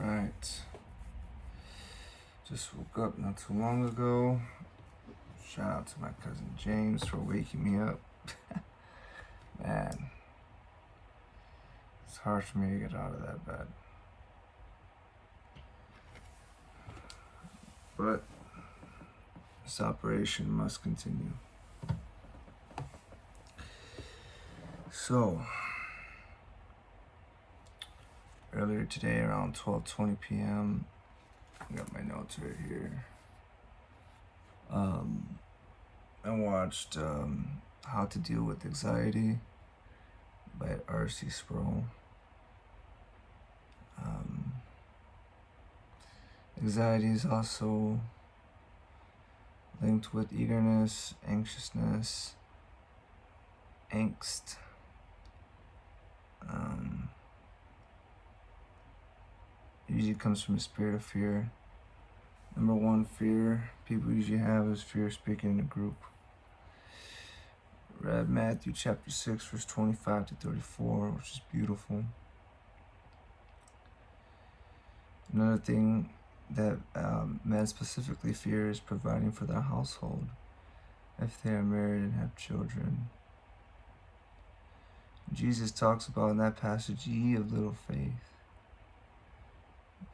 Alright. Just woke up not too long ago. Shout out to my cousin James for waking me up. Man, it's hard for me to get out of that bed. But this operation must continue. So, earlier today around 12:20 p.m., I got my notes right here. I watched How to Deal with Anxiety by R.C. Sproul. Anxiety is also linked with eagerness, anxiousness, angst. Usually comes from a spirit of fear. Number one fear people usually have is fear of speaking in a group. Read Matthew chapter 6, verse 25 to 34, which is beautiful. Another thing that men specifically fear is providing for their household if they are married and have children. Jesus talks about in that passage, ye of little faith.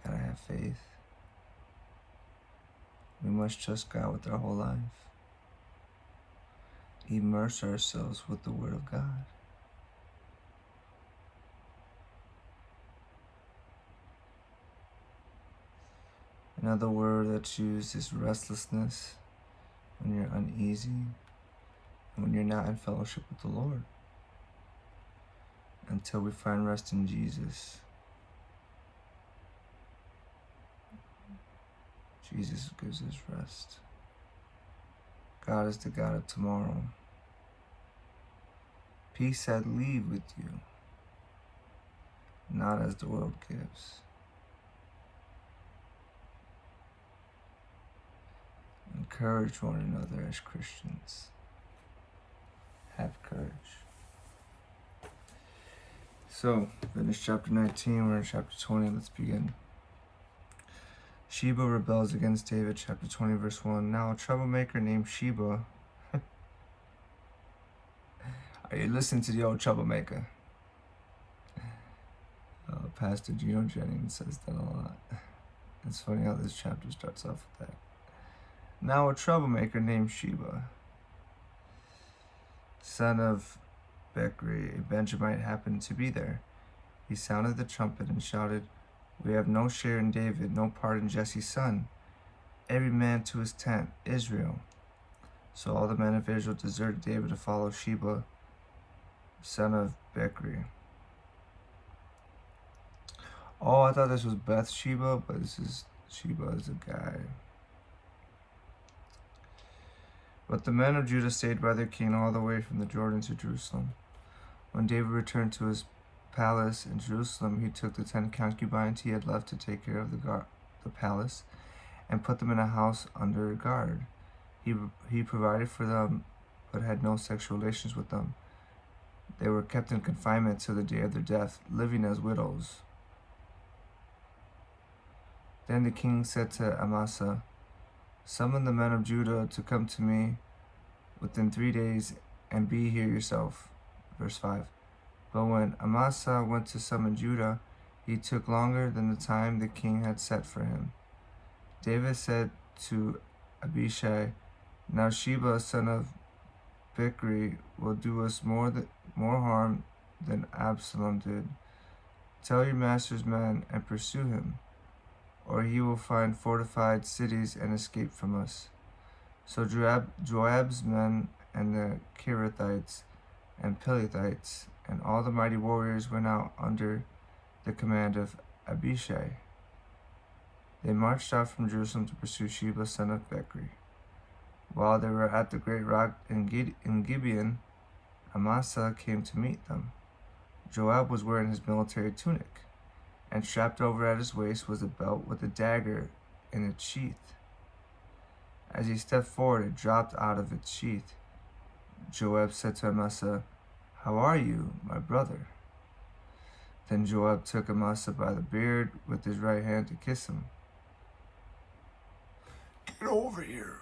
Gotta have faith. We must trust God with our whole life. Immerse ourselves with the Word of God. Another word that's used is restlessness, when you're uneasy, and when you're not in fellowship with the Lord, until we find rest in Jesus. Jesus gives us rest. God is the God of tomorrow. Peace I leave with you, not as the world gives. Encourage one another as Christians. Have courage. So, finish chapter 19, we're in chapter 20, let's begin. Sheba rebels against David, chapter 20, verse 1. Now a troublemaker named Sheba. Are you listening to the old troublemaker? Pastor Gino Jennings says that a lot. It's funny how this chapter starts off with that. Now a troublemaker named Sheba, son of Becri, a Benjamite, happened to be there. He sounded the trumpet and shouted, we have no share in David, no part in Jesse's son. Every man to his tent, Israel. So all the men of Israel deserted David to follow Sheba, son of Becri. Oh, I thought this was Bathsheba, but this is Sheba as a guy. But the men of Judah stayed by their king all the way from the Jordan to Jerusalem. When David returned to his palace in Jerusalem, he took the 10 concubines he had left to take care of the palace and put them in a house under guard. He provided for them, but had no sexual relations with them. They were kept in confinement till the day of their death, living as widows. Then the king said to Amasa, summon the men of Judah to come to me within 3 days and be here yourself. Verse 5. But when Amasa went to summon Judah, he took longer than the time the king had set for him. David said to Abishai, now Sheba, son of Bichri, will do us more harm than Absalom did. Tell your master's men and pursue him, or he will find fortified cities and escape from us. So Joab's men and the Kerethites and Pelethites and all the mighty warriors went out under the command of Abishai. They marched out from Jerusalem to pursue Sheba, son of Bichri. While they were at the great rock in Gibeon, Amasa came to meet them. Joab was wearing his military tunic, and strapped over at his waist was a belt with a dagger in its sheath. As he stepped forward, it dropped out of its sheath. Joab said to Amasa, how are you, my brother? Then Joab took Amasa by the beard with his right hand to kiss him. Get over here.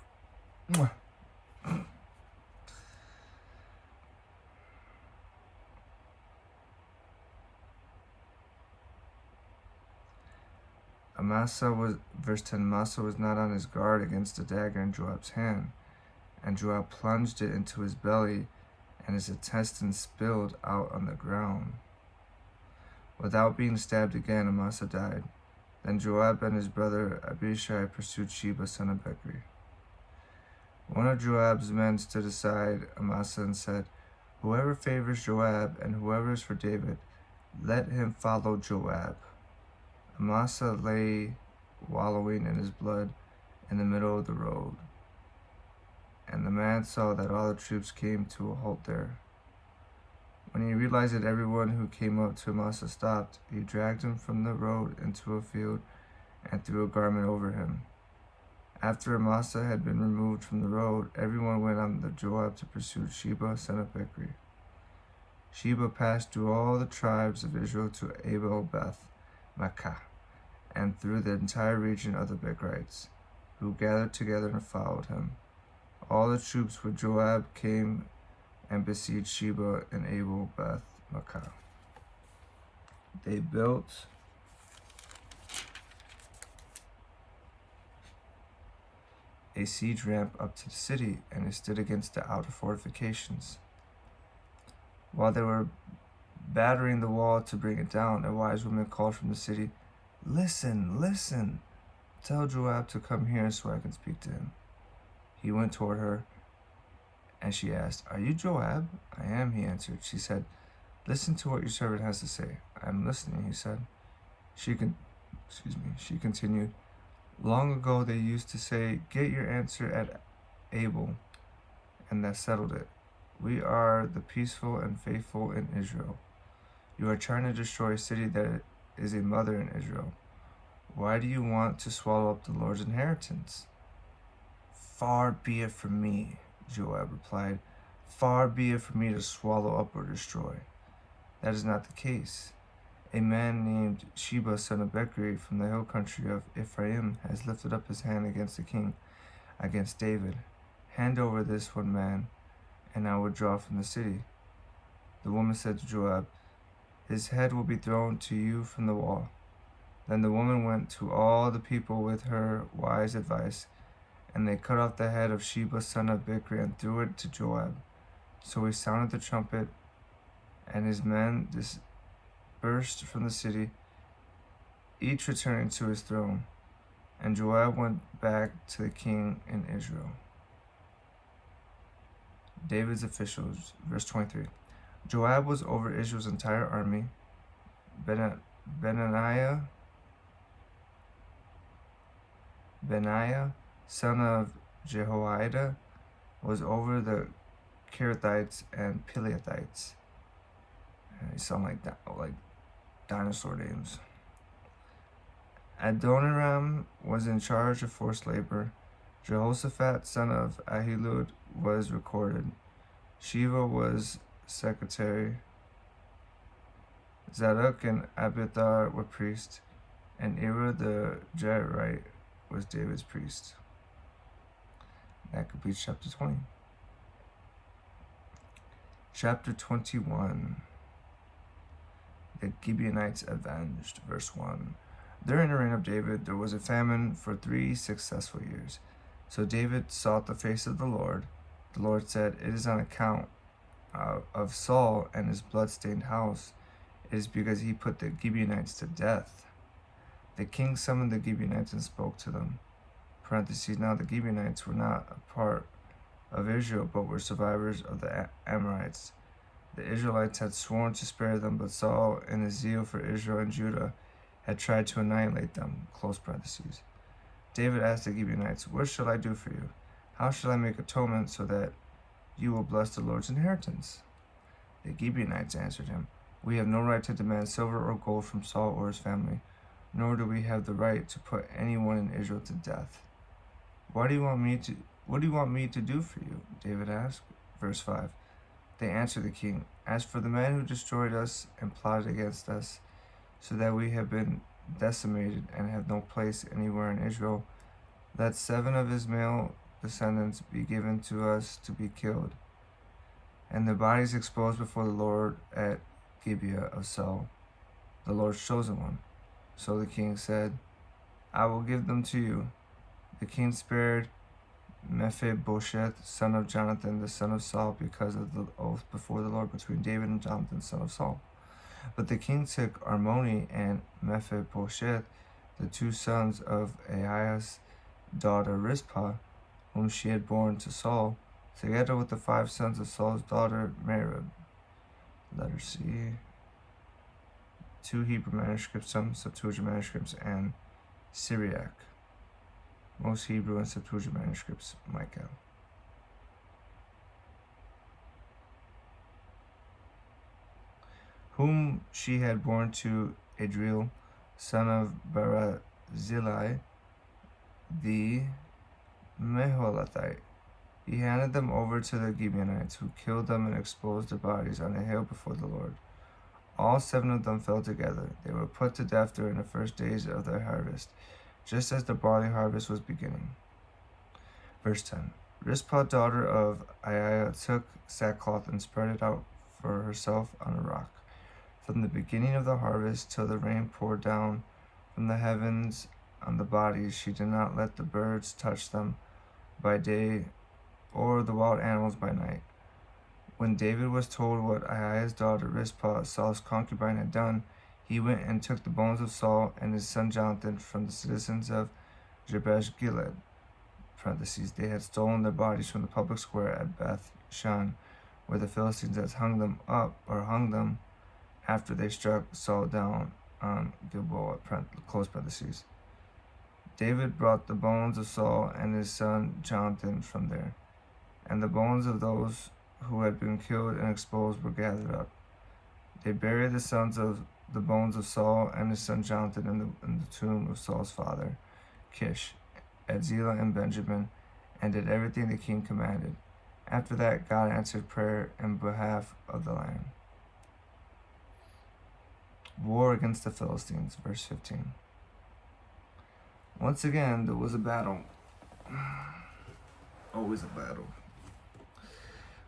Verse 10, Amasa was not on his guard against the dagger in Joab's hand, and Joab plunged it into his belly, and his intestines spilled out on the ground. Without being stabbed again, Amasa died. Then Joab and his brother Abishai pursued Sheba, son of Bichri. One of Joab's men stood aside Amasa and said, "Whoever favors Joab and whoever is for David, let him follow Joab." Amasa lay wallowing in his blood in the middle of the road, and the man saw that all the troops came to a halt there. When he realized that everyone who came up to Amasa stopped, he dragged him from the road into a field and threw a garment over him. After Amasa had been removed from the road, everyone went on the Joab to pursue Sheba, son of Bichri. Sheba passed through all the tribes of Israel to Abel Beth Makkah, and through the entire region of the Bichrites, who gathered together and followed him. All the troops with Joab came and besieged Sheba and Abel Beth Makkah. They built a siege ramp up to the city, and it stood against the outer fortifications. While they were battering the wall to bring it down, a wise woman called from the city, "Listen, listen! Tell Joab to come here so I can speak to him." He went toward her, and she asked, "Are you Joab?" "I am," he answered. She said, "Listen to what your servant has to say." "I am listening," he said. She continued, "Long ago they used to say, 'Get your answer at Abel,' and that settled it. We are the peaceful and faithful in Israel. You are trying to destroy a city that is a mother in Israel. Why do you want to swallow up the Lord's inheritance?" "Far be it from me," Joab replied. "Far be it from me to swallow up or destroy. That is not the case. A man named Sheba, son of Bichri, from the hill country of Ephraim, has lifted up his hand against the king, against David. Hand over this one man, and I will withdraw from the city." The woman said to Joab, "His head will be thrown to you from the wall." Then the woman went to all the people with her wise advice, and they cut off the head of Sheba, son of Bichri, and threw it to Joab. So he sounded the trumpet, and his men dispersed from the city, each returning to his throne. And Joab went back to the king in Israel. David's officials, verse 23. Joab was over Israel's entire army. Benaiah, son of Jehoiada, was over the Kerethites and Pelethites. They sound like dinosaur names. Adoniram was in charge of forced labor. Jehoshaphat, son of Ahilud, was recorded. Shiva was secretary. Zadok and Abiathar were priests, and Ira the Jairite was David's priest. That completes chapter 20. Chapter 21. The Gibeonites avenged. Verse 1. During the reign of David, there was a famine for 3 successful years. So David sought the face of the Lord. The Lord said, "It is on account of Saul and his blood-stained house. It is because he put the Gibeonites to death." The king summoned the Gibeonites and spoke to them. Now the Gibeonites were not a part of Israel, but were survivors of the Amorites. The Israelites had sworn to spare them, but Saul, in his zeal for Israel and Judah, had tried to annihilate them. David asked the Gibeonites, "What shall I do for you? How shall I make atonement so that you will bless the Lord's inheritance?" The Gibeonites answered him, "We have no right to demand silver or gold from Saul or his family, nor do we have the right to put anyone in Israel to death." What do you want me to do for you?" David asked. Verse 5. They answered the king, "As for the man who destroyed us and plotted against us, so that we have been decimated and have no place anywhere in Israel. Let 7 of his male descendants be given to us to be killed, and their bodies exposed before the Lord at Gibeah of Saul, the Lord's chosen one. So the king said, I will give them to you. The king spared Mephibosheth, son of Jonathan, the son of Saul, because of the oath before the Lord between David and Jonathan, son of Saul. But the king took Armoni and Mephibosheth, the 2 sons of Aiah's daughter Rizpah, whom she had borne to Saul, together with the 5 sons of Saul's daughter Merib. Letter C. 2 Hebrew manuscripts, some Septuagint manuscripts, and Syriac. Most Hebrew and Septuagint manuscripts, Micah. Whom she had borne to Adriel, son of Barzillai, the Meholathite. He handed them over to the Gibeonites, who killed them and exposed their bodies on a hill before the Lord. All 7 of them fell together. They were put to death during the first days of their harvest, just as the barley harvest was beginning. Verse 10. Rizpah, daughter of Aiah, took sackcloth and spread it out for herself on a rock. From the beginning of the harvest till the rain poured down from the heavens on the bodies, she did not let the birds touch them by day or the wild animals by night. When David was told what Aiah's daughter Rizpah, Saul's concubine, had done, he went and took the bones of Saul and his son Jonathan from the citizens of Jabesh Gilead. They had stolen their bodies from the public square at Beth Shan, where the Philistines had hung them after they struck Saul down on Gilboa. Close parentheses. David brought the bones of Saul and his son Jonathan from there, and the bones of those who had been killed and exposed were gathered up. They buried the bones of Saul and his son Jonathan in the tomb of Saul's father, Kish, at Zelah in Benjamin, and did everything the king commanded. After that, God answered prayer in behalf of the land. War against the Philistines, verse 15. Once again, there was a battle. Always a battle.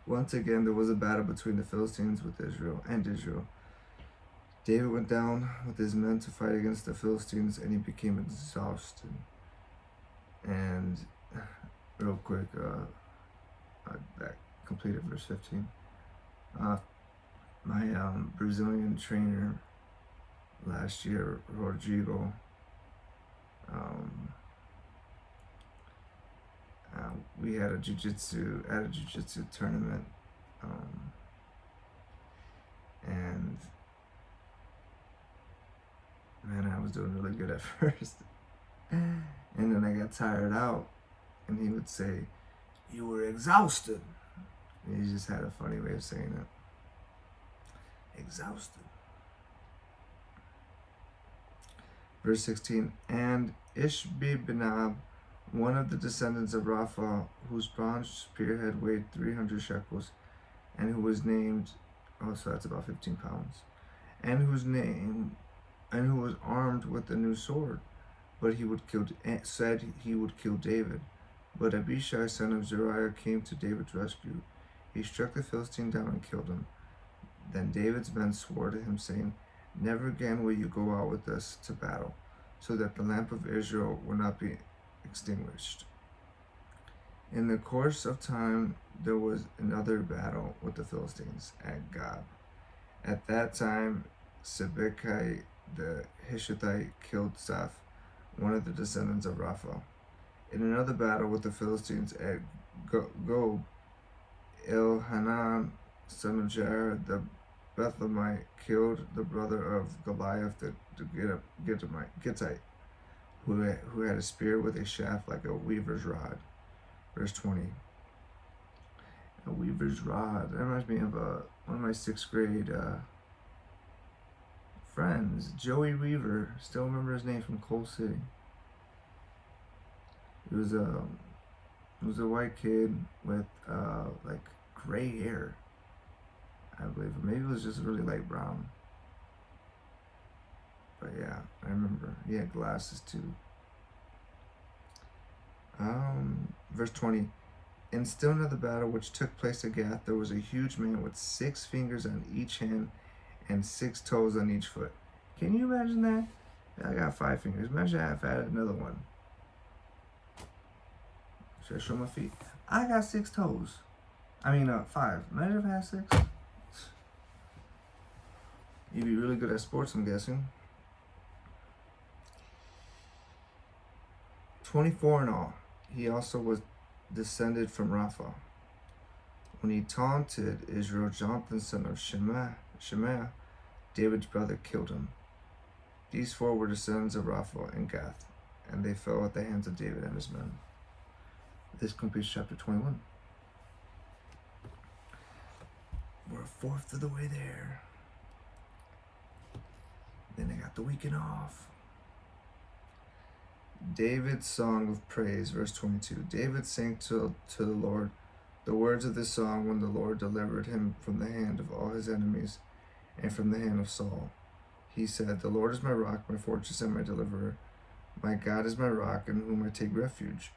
Once again, there was a battle between the Philistines with Israel. David went down with his men to fight against the Philistines, and he became exhausted. And real quick, that completed verse 15. My Brazilian trainer last year, Rodrigo, we had a jiu-jitsu tournament, and man, I was doing really good at first, and then I got tired out, and he would say, "You were exhausted." And he just had a funny way of saying it. Exhausted. Verse 16, and Ishbi-Benob, one of the descendants of Rapha, whose bronze spearhead weighed 300 shekels, and who was named, so that's about 15 pounds, and who was armed with a new sword, said he would kill David. But Abishai, son of Zeruiah, came to David's rescue. He struck the Philistine down and killed him. Then David's men swore to him, saying, "Never again will you go out with us to battle, so that the lamp of Israel will not be extinguished." In the course of time, there was another battle with the Philistines at Gob. At that time, Sibbecai the Hushathite killed Saph, one of the descendants of Rapha. In another battle with the Philistines at Gob, Elhanan, son of Jair the Bethlehemite, killed the brother of Goliath the Gittite, who had a spear with a shaft like a weaver's rod. Verse 20. A weaver's rod. That reminds me of one of my 6th grade friends, Joey Weaver. Still remember his name, from Coal City. He was a white kid with like gray hair, I believe, or maybe it was just really light brown. But yeah, I remember. He had glasses too. Verse 20. In still another battle which took place at Gath, there was a huge man with 6 fingers on each hand and 6 toes on each foot. Can you imagine that? I got 5 fingers. Imagine if I had another one. Should I show my feet? I got 6 toes. 5. Imagine if I had 6. You'd be really good at sports, I'm guessing. 24 in all. He also was descended from Rapha. When he taunted Israel, Jonathan, son of Shemaiah, David's brother, killed him. These 4 were descendants of Rapha and Gath, and they fell at the hands of David and his men. This completes chapter 21. We're a fourth of the way there. Then I got the weekend off. David's song of praise, verse 22. David sang to the Lord the words of this song when the Lord delivered him from the hand of all his enemies and from the hand of Saul. He said, "The Lord is my rock, my fortress, and my deliverer. My God is my rock, in whom I take refuge,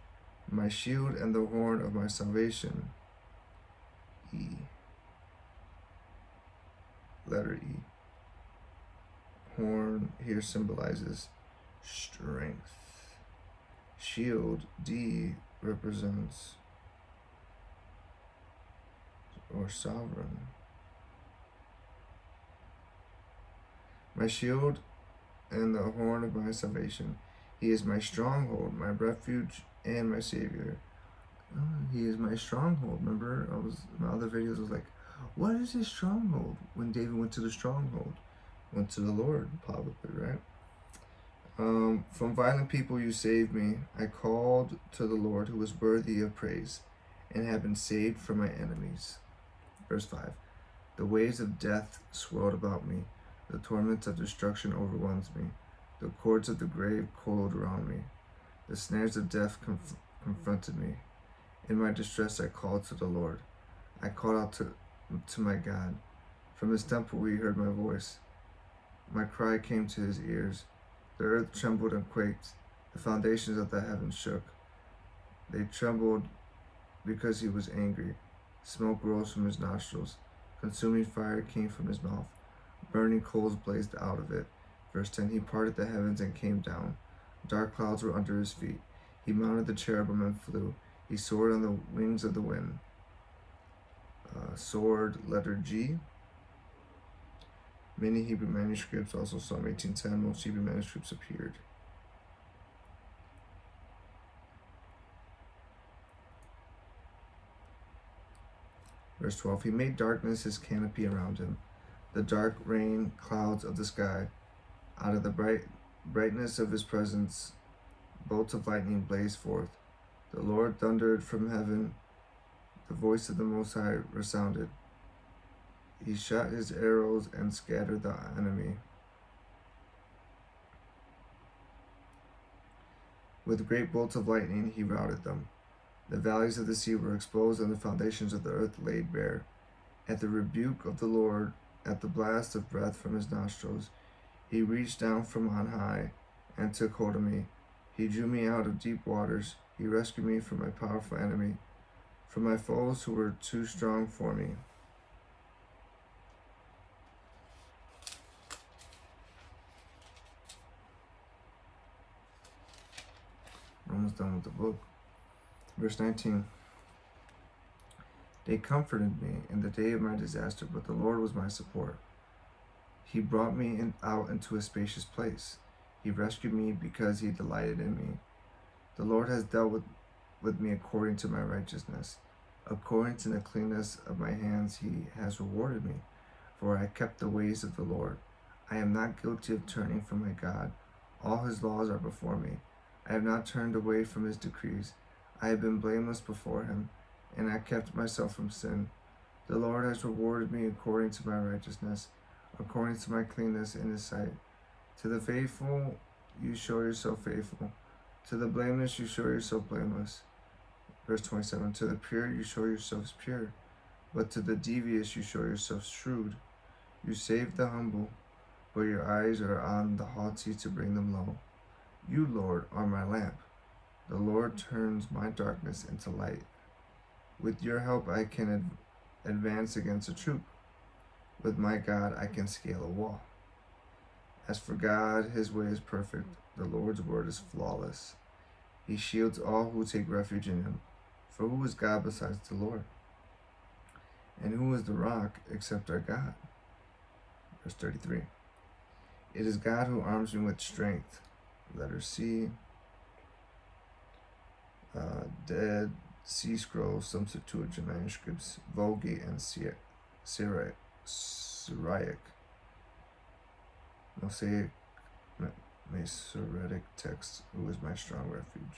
my shield and the horn of my salvation." E. Letter E. Horn here symbolizes strength. Shield, D, represents or sovereign. My shield and the horn of my salvation. He is my stronghold, my refuge, and my savior. He is my stronghold. Remember, in my other videos, I was like, what is his stronghold? When David went to the stronghold, went to the Lord, probably, right? From violent people you saved me. I called to the Lord, who is worthy of praise, and have been saved from my enemies. Verse 5. The waves of death swirled about me. The torment of destruction overwhelms me. The cords of the grave coiled around me. The snares of death confronted me. In my distress I called to the Lord. I called out to my God. From his temple he heard my voice. My cry came to his ears. The earth trembled and quaked. The foundations of the heavens shook. They trembled because he was angry. Smoke rose from his nostrils. Consuming fire came from his mouth. Burning coals blazed out of it. Verse 10. He parted the heavens and came down. Dark clouds were under his feet. He mounted the cherubim and flew. He soared on the wings of the wind. Sword, letter G. Many Hebrew manuscripts, also Psalm 18:10, most Hebrew manuscripts appeared. Verse 12. He made darkness his canopy around him, the dark rain clouds of the sky. Out of the brightness of his presence, bolts of lightning blazed forth. The Lord thundered from heaven. The voice of the Most High resounded. He shot his arrows and scattered the enemy. With great bolts of lightning he routed them. The valleys of the sea were exposed and the foundations of the earth laid bare. At the rebuke of the Lord, at the blast of breath from his nostrils, he reached down from on high and took hold of me. He drew me out of deep waters. He rescued me from my powerful enemy, from my foes who were too strong for me. Almost done with the book. Verse 19. They comforted me in the day of my disaster, but the Lord was my support. He brought me out into a spacious place. He rescued me because he delighted in me. The Lord has dealt with me according to my righteousness. According to the cleanness of my hands he has rewarded me, for I kept the ways of the Lord. I am not guilty of turning from my God. All his laws are before me. I have not turned away from his decrees. I have been blameless before him, and I kept myself from sin. The Lord has rewarded me according to my righteousness, according to my cleanness in his sight. To the faithful you show yourself faithful. To the blameless you show yourself blameless. Verse 27. To the pure you show yourselves pure, but to the devious you show yourselves shrewd. You save the humble. but your eyes are on the haughty to bring them low. You, Lord, are my lamp. The Lord turns my darkness into light. With your help I can advance against a troop. With my God I can scale a wall. As for God, his way is perfect. The Lord's word is flawless. He shields all who take refuge in him. For who is God besides the Lord? And who is the rock except our God? Verse 33. It is God who arms me with strength. Letter C. Dead Sea Scrolls, some Septuagint manuscripts, Vulgate and Syriac. Mosaic Masoretic text, who is my strong refuge,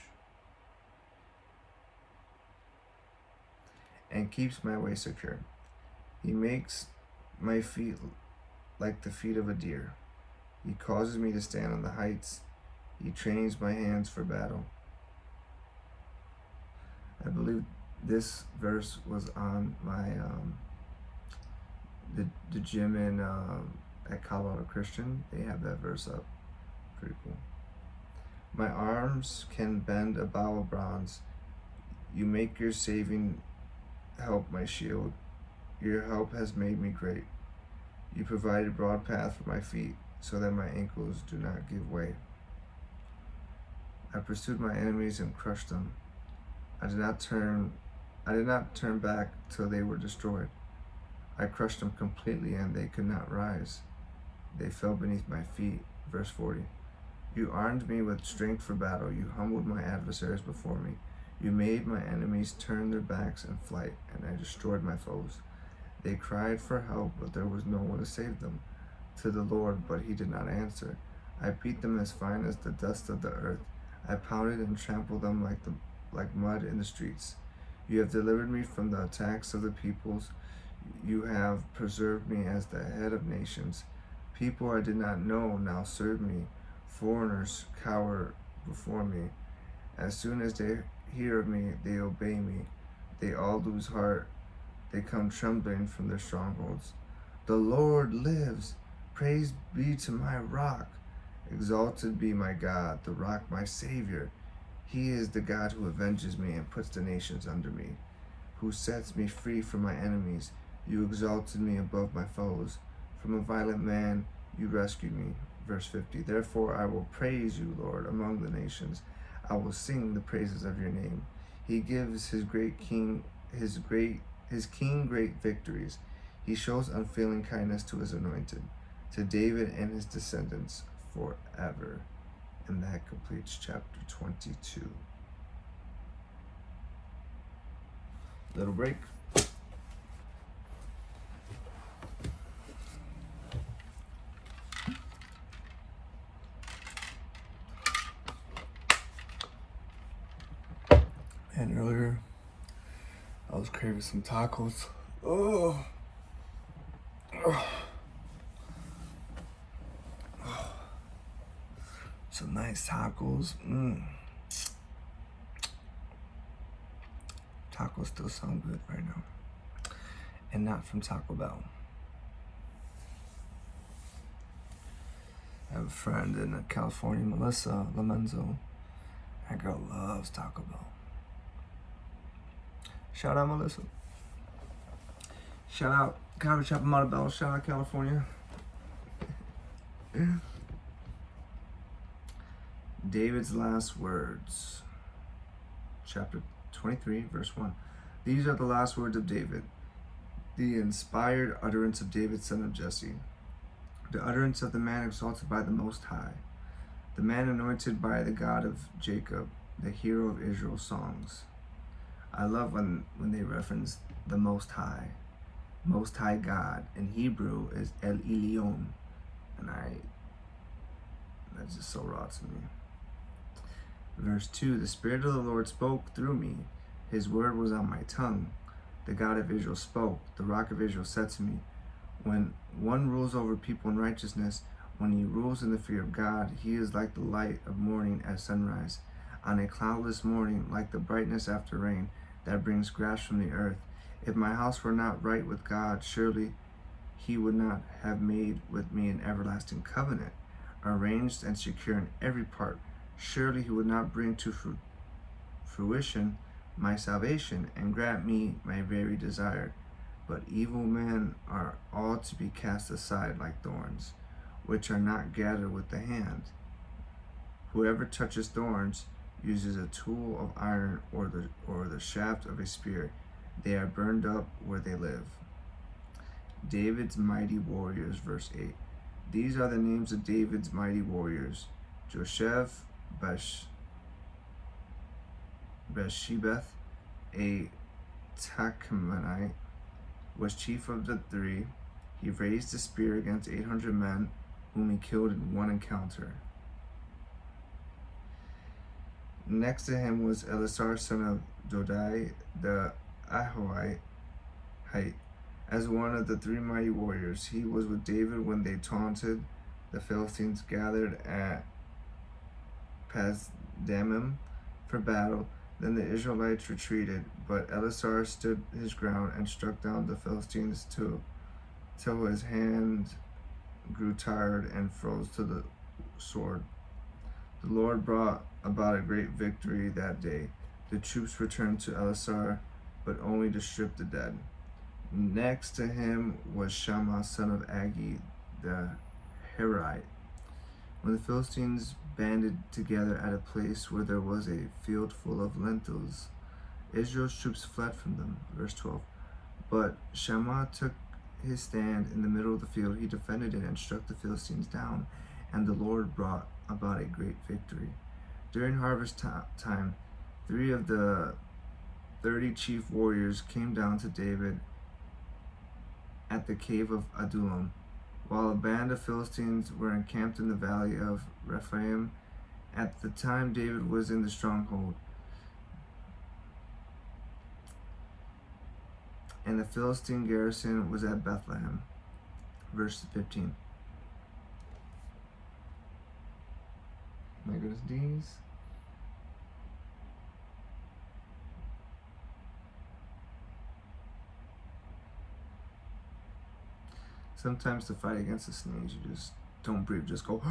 and keeps my way secure. He makes my feet like the feet of a deer. He causes me to stand on the heights. He trains my hands for battle. I believe this verse was on my the gym in at Colorado Christian. They have that verse up. Pretty cool. My arms can bend a bow of bronze. You make your saving help my shield. Your help has made me great. You provide a broad path for my feet, so that my ankles do not give way. I pursued my enemies and crushed them. I did not turn back till they were destroyed. I crushed them completely, and they could not rise. They fell beneath my feet. Verse 40. You armed me with strength for battle. You humbled my adversaries before me. You made my enemies turn their backs in flight, and I destroyed my foes. They cried for help, but there was no one to save them. To the Lord, but he did not answer. I beat them as fine as the dust of the earth. I pounded and trampled them like mud in the streets. You have delivered me from the attacks of the peoples. You have preserved me as the head of nations. People I did not know now serve me. Foreigners cower before me. As soon as they hear of me, they obey me. They all lose heart. They come trembling from their strongholds. The Lord lives. Praise be to my rock. Exalted be my God, the rock, my Savior. He is the God who avenges me and puts the nations under me, who sets me free from my enemies. You exalted me above my foes. From a violent man you rescued me. Verse 50. Therefore I will praise you, Lord, among the nations. I will sing the praises of your name. He gives his king great victories. He shows unfailing kindness to his anointed, to David and his descendants forever. And that completes chapter 22. Little break. And earlier, I was craving some tacos. Oh. Some nice tacos. Tacos still sound good right now. And not from Taco Bell. I have a friend in California, Melissa Lamenzo. That girl loves Taco Bell. Shout out Melissa. Shout out Coffee Shop in Montebello. Shout out California. David's last words. Chapter 23, verse 1. These are the last words of David, the inspired utterance of David, son of Jesse, the utterance of the man exalted by the Most High, the man anointed by the God of Jacob, the hero of Israel's songs. I love when they reference the Most High. Most High God in Hebrew is El Elyon, and that's just so raw to me. Verse 2, the Spirit of the Lord spoke through me. His word was on my tongue. The God of Israel spoke. The Rock of Israel said to me, when one rules over people in righteousness, when he rules in the fear of God, he is like the light of morning at sunrise, on a cloudless morning, like the brightness after rain that brings grass from the earth. If my house were not right with God, surely he would not have made with me an everlasting covenant, arranged and secure in every part. Surely he would not bring to fruition my salvation and grant me my very desire. But evil men are all to be cast aside like thorns, which are not gathered with the hand. Whoever touches thorns uses a tool of iron or the shaft of a spear. They are burned up where they live. David's mighty warriors, verse 8. These are the names of David's mighty warriors: Josheb, Beshebeth, a Tachmonite, was chief of the three. He raised a spear against 800 men, whom he killed in one encounter. Next to him was Elisar, son of Dodai the Ahohite, as one of the three mighty warriors. He was with David when they taunted the Philistines gathered at Pasdamim for battle. Then the Israelites retreated, but Elisar stood his ground and struck down the Philistines till his hand grew tired and froze to the sword. The Lord brought about a great victory that day. The troops returned to Elisar, but only to strip the dead. Next to him was Shammah, son of Agi, the Herite. When the Philistines banded together at a place where there was a field full of lentils, Israel's troops fled from them. Verse 12. But Shammah took his stand in the middle of the field. He defended it and struck the Philistines down, and the Lord brought about a great victory. During harvest time, 3 of the 30 chief warriors came down to David at the cave of Adullam, while a band of Philistines were encamped in the valley of Rephaim. At the time David was in the stronghold, and the Philistine garrison was at Bethlehem. Verse 15. My goodness, these. Sometimes to fight against the snakes, you just don't breathe, just go,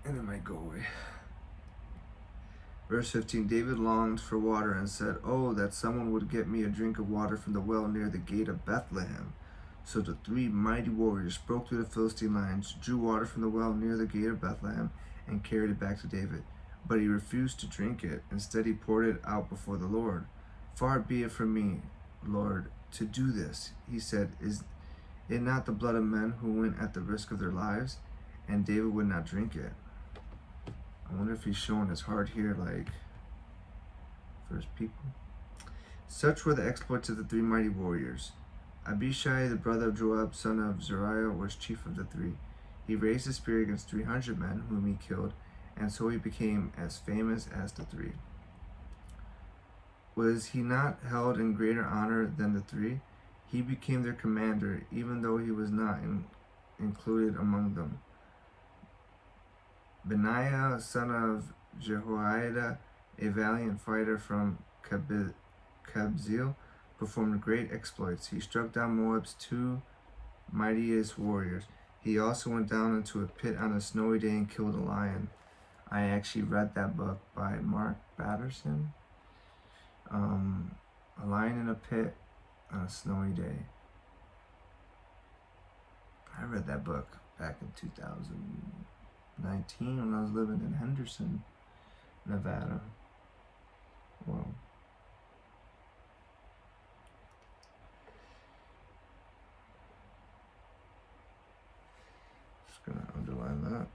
and it might go away. Verse 15, David longed for water and said, "Oh, that someone would get me a drink of water from the well near the gate of Bethlehem." So the 3 mighty warriors broke through the Philistine lines, drew water from the well near the gate of Bethlehem, and carried it back to David. But he refused to drink it. Instead, he poured it out before the Lord. "Far be it from me, Lord, to do this," he said. "Is it not the blood of men who went at the risk of their lives?" And David would not drink it. I wonder if he's showing his heart here, like, for his people. Such were the exploits of the 3 mighty warriors. Abishai, the brother of Joab, son of Zeruiah, was chief of the 3. He raised a spear against 300 men, whom he killed, and so he became as famous as the 3. Was he not held in greater honor than the 3? He became their commander, even though he was not included among them. Benaiah, son of Jehoiada, a valiant fighter from Kabzeel, performed great exploits. He struck down Moab's 2 mightiest warriors. He also went down into a pit on a snowy day and killed a lion. I actually read that book by Mark Batterson. A Lion in a Pit on a Snowy Day. I read that book back in 2019 when I was living in Henderson, Nevada. Well, just gonna underline that.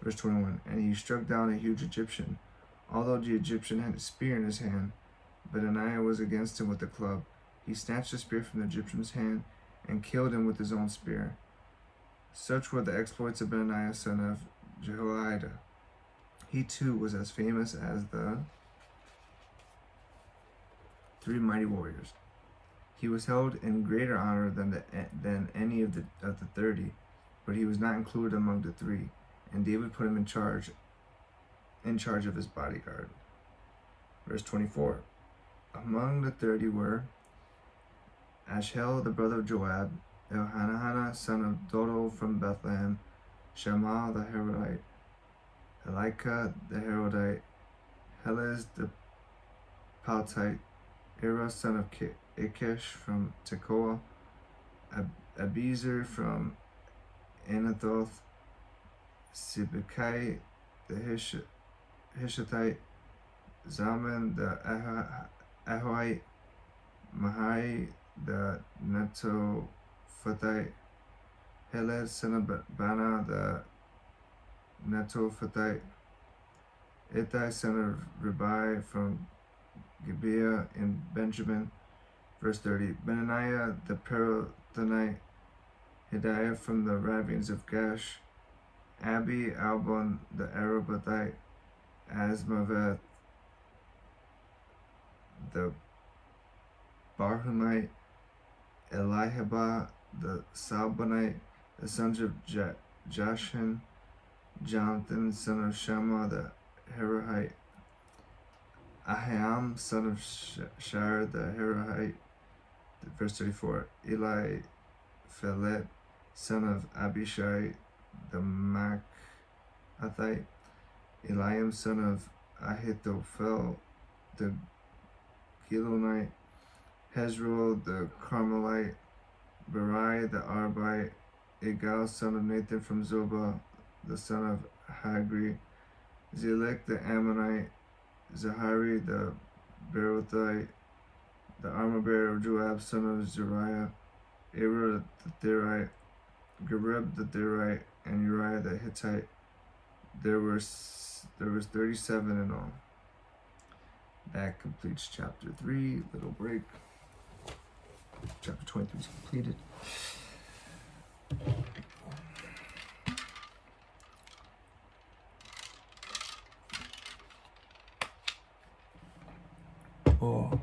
Verse 21, and he struck down a huge Egyptian. Although the Egyptian had a spear in his hand, Benaiah was against him with a club. He snatched the spear from the Egyptian's hand and killed him with his own spear. Such were the exploits of Benaiah, son of Jehoiada. He too was as famous as the 3 mighty warriors. He was held in greater honor than any of the 30, but he was not included among the three. And David put him in charge of his bodyguard. Verse 24. Among the 30 were Ashel, the brother of Joab, Elhanan, son of Dodo from Bethlehem, Shammah the Herodite, Elika the Herodite, Helez the Paltite, Ira son of Achish from Tekoa, Abiezer from Anathoth, Sibbecai the Hishathite, Zalman the Ahoite, Mahai the Netophathite, Heled son of Bana the Netophathite, Ittai son of Ribai from Gibeah in Benjamin. Verse 30. Benaniah the Pirathonite, Hidaiah from the ravines of Gash, Abi Albon the Arabathite, Asmaveth the Barhumite, Elihaba the Salbonite, the sons of Jashin, Jonathan son of Shammah the Herahite, Ahiam son of Shar the Herahite. Verse 34. Eli Phelet son of Abishai the Maachathite, Eliam son of Ahithophel the Gilonite, Hezro the Carmelite, Barai the Arbite, Igal son of Nathan from Zobah, the son of Hagri, Zelek the Ammonite, Zahari the Berothite, the armor bearer of Joab son of Zariah, Ira the Therite, Gareb the Therite, and Uriah the Hittite. There was 37 in all. That completes chapter 3. Little break. Chapter 23 is completed. Oh.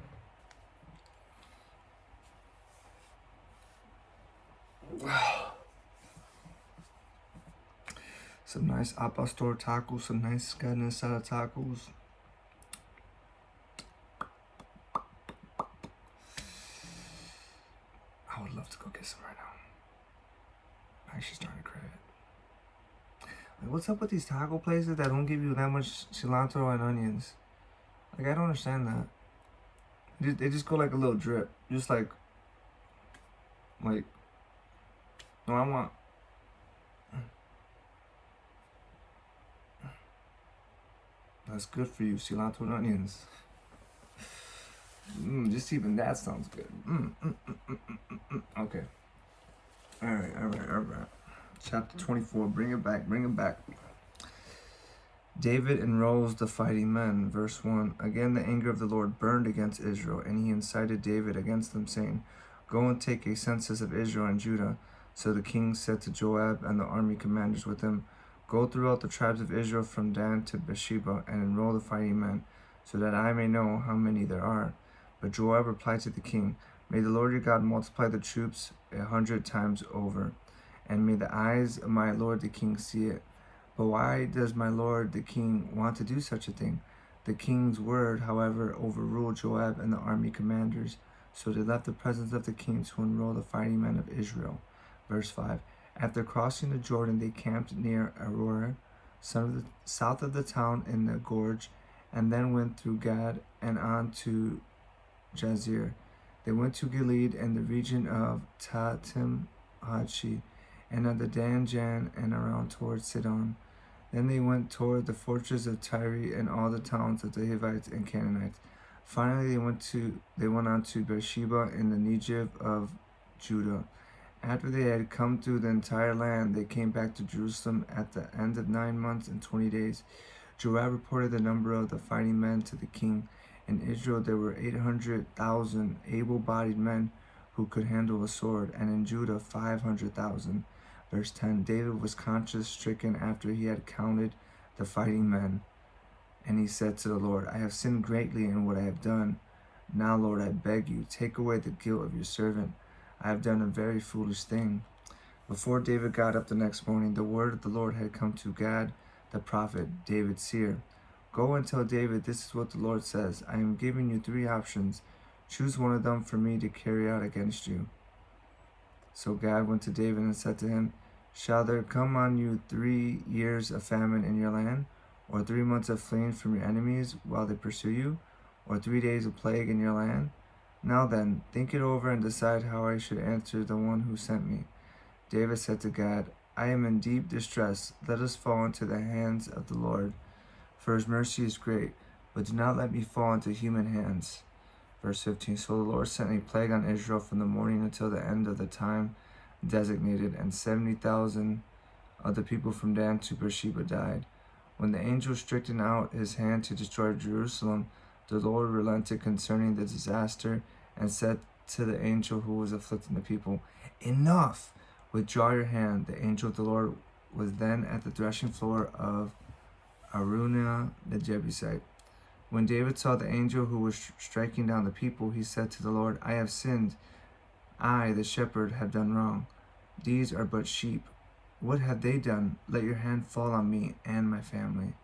Some nice apastor tacos, some nice carne asada tacos. I would love to go get some right now. I'm actually starting to crave it. Like, what's up with these taco places that don't give you that much cilantro and onions? Like, I don't understand that. They just go like a little drip. Just like, no, I want... That's good for you, cilantro and onions. Just even that sounds good. Okay. All right. Chapter 24. Bring it back. David enrolls the fighting men. Verse 1. Again the anger of the Lord burned against Israel, and he incited David against them, saying, Go and take a census of Israel and Judah. So the king said to Joab and the army commanders with him, Go throughout the tribes of Israel from Dan to Beersheba, and enroll the fighting men, so that I may know how many there are. But Joab replied to the king, May the Lord your God multiply the troops 100 times over, and may the eyes of my lord the king see it. But why does my lord the king want to do such a thing? The king's word, however, overruled Joab and the army commanders, so they left the presence of the king to enroll the fighting men of Israel. Verse 5. After crossing the Jordan, they camped near Aurora, south of the town in the gorge, and then went through Gad and on to Jazer. They went to Gilead and the region of Tatim Hachi, and of the Dan Jan and around toward Sidon. Then they went toward the fortress of Tyre and all the towns of the Hivites and Canaanites. Finally, they went on to Beersheba in the Negev of Judah. After they had come through the entire land, they came back to Jerusalem at the end of 9 months and 20 days. Joab reported the number of the fighting men to the king. In Israel there were 800,000 able-bodied men who could handle a sword, and in Judah 500,000. Verse 10. David was conscience-stricken after he had counted the fighting men. And he said to the Lord, I have sinned greatly in what I have done. Now, Lord, I beg you, take away the guilt of your servant. I have done a very foolish thing." Before David got up the next morning, the word of the Lord had come to Gad the prophet, David's seer. "Go and tell David, this is what the Lord says. I am giving you 3 options. Choose one of them for me to carry out against you." So Gad went to David and said to him, "Shall there come on you 3 years of famine in your land, or 3 months of fleeing from your enemies while they pursue you, or 3 days of plague in your land? Now then, think it over and decide how I should answer the one who sent me." David said to Gad, "I am in deep distress. Let us fall into the hands of the Lord, for his mercy is great, but do not let me fall into human hands." Verse 15, so the Lord sent a plague on Israel from the morning until the end of the time designated, and 70,000 of the people from Dan to Beersheba died. When the angel stretched out his hand to destroy Jerusalem, the Lord relented concerning the disaster and said to the angel who was afflicting the people, "Enough! Withdraw your hand." The angel of the Lord was then at the threshing floor of Araunah the Jebusite. When David saw the angel who was striking down the people, he said to the Lord, "I have sinned. I, the shepherd, have done wrong. These are but sheep. What have they done? Let your hand fall on me and my family."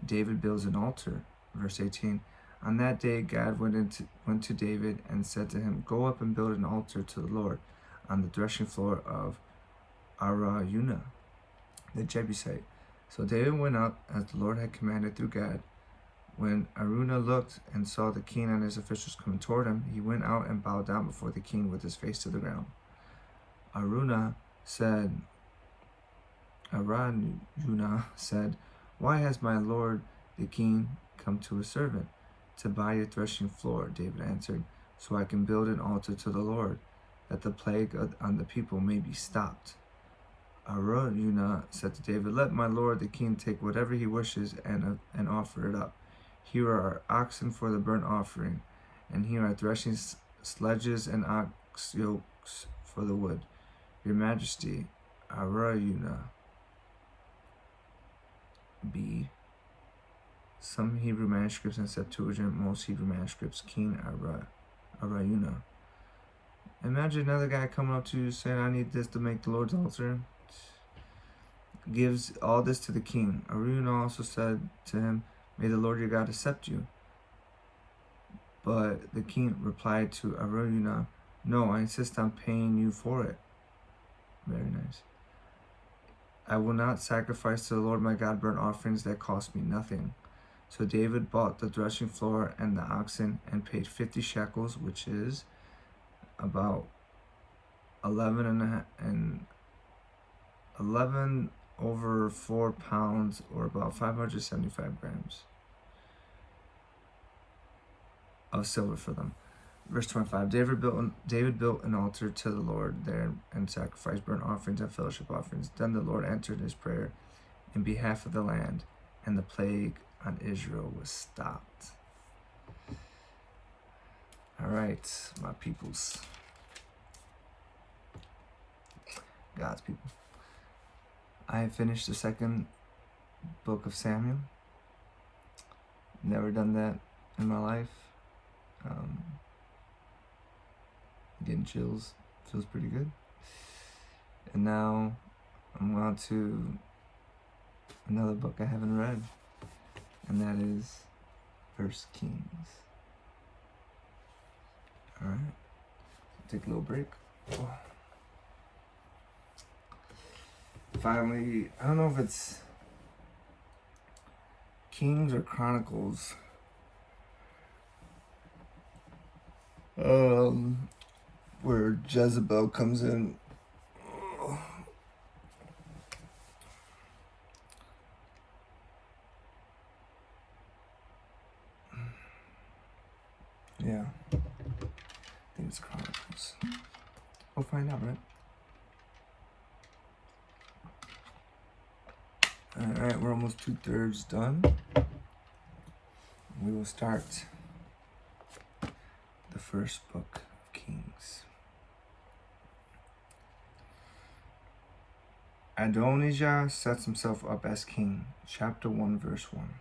David builds an altar. Verse 18. On that day Gad went to David and said to him, "Go up and build an altar to the Lord on the threshing floor of Araunah the Jebusite." So David went up as the Lord had commanded through Gad. When Araunah looked and saw the king and his officials coming toward him, he went out and bowed down before the king with his face to the ground. Araunah said, "Why has my lord the king come to his servant?" "To buy your threshing floor," David answered, "so I can build an altar to the Lord, that the plague on the people may be stopped." Araunah said to David, "Let my lord the king take whatever he wishes and offer it up. Here are oxen for the burnt offering, and here are threshing sledges and ox yokes for the wood. Your Majesty, Araunah B. Some Hebrew manuscripts and Septuagint, most Hebrew manuscripts, King Araunah." Imagine another guy coming up to you saying, "I need this to make the Lord's altar." Gives all this to the king. Araunah also said to him, "May the Lord your God accept you." But the king replied to Araunah, "No, I insist on paying you for it." Very nice. "I will not sacrifice to the Lord my God burnt offerings that cost me nothing." So David bought the threshing floor and the oxen and paid 50 shekels, which is about 11 over 4 pounds, or about 575 grams of silver for them. Verse 25, David built an altar to the Lord there and sacrificed burnt offerings and fellowship offerings. Then the Lord answered his prayer in behalf of the land, and the plague on Israel was stopped. All right, my peoples, God's people. I have finished the 2nd book of Samuel. Never done that in my life. Getting chills. Feels pretty good. And now I'm on to another book I haven't read, and that is 1 Kings. All right, take a little break. Finally, I don't know if it's Kings or Chronicles. Where Jezebel comes in. Yeah, I think it's Chronicles. We'll find out, right? Alright, we're almost 2/3 done. We will start the first book of Kings. Adonijah sets himself up as king. Chapter 1, verse 1.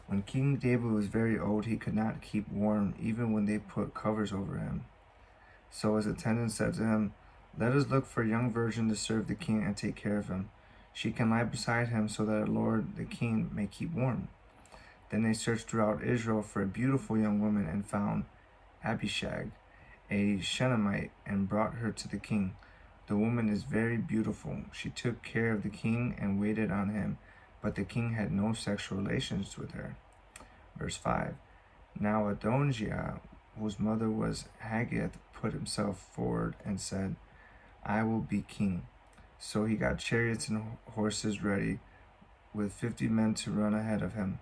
When King David was very old, he could not keep warm, even when they put covers over him. So his attendants said to him, "Let us look for a young virgin to serve the king and take care of him. She can lie beside him so that our lord the king may keep warm." Then they searched throughout Israel for a beautiful young woman and found Abishag, a Shunammite, and brought her to the king. The woman is very beautiful. She took care of the king and waited on him, but the king had no sexual relations with her. Verse 5. Now Adonijah, whose mother was Haggith, put himself forward and said, "I will be king." So he got chariots and horses ready, with 50 men to run ahead of him.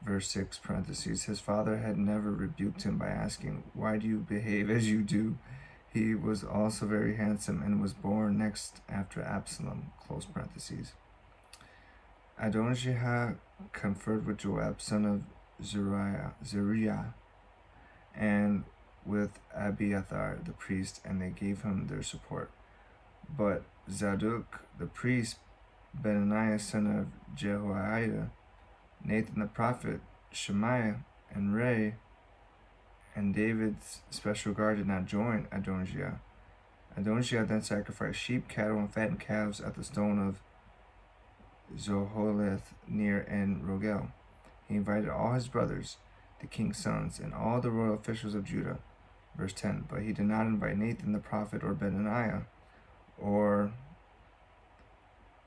Verse 6, parentheses, his father had never rebuked him by asking, "Why do you behave as you do?" He was also very handsome and was born next after Absalom, close parentheses. Adonijah conferred with Joab, son of Zeruiah, and with Abiathar the priest, and they gave him their support. But Zadok the priest, Benaiah son of Jehoiada, Nathan the prophet, Shemaiah, and Ray, and David's special guard did not join Adonijah. Adonijah then sacrificed sheep, cattle, and fattened calves at the stone of Zoholeth near En Rogel. He invited all his brothers, the king's sons, and all the royal officials of Judah. Verse 10, but he did not invite Nathan the prophet or Benaiah or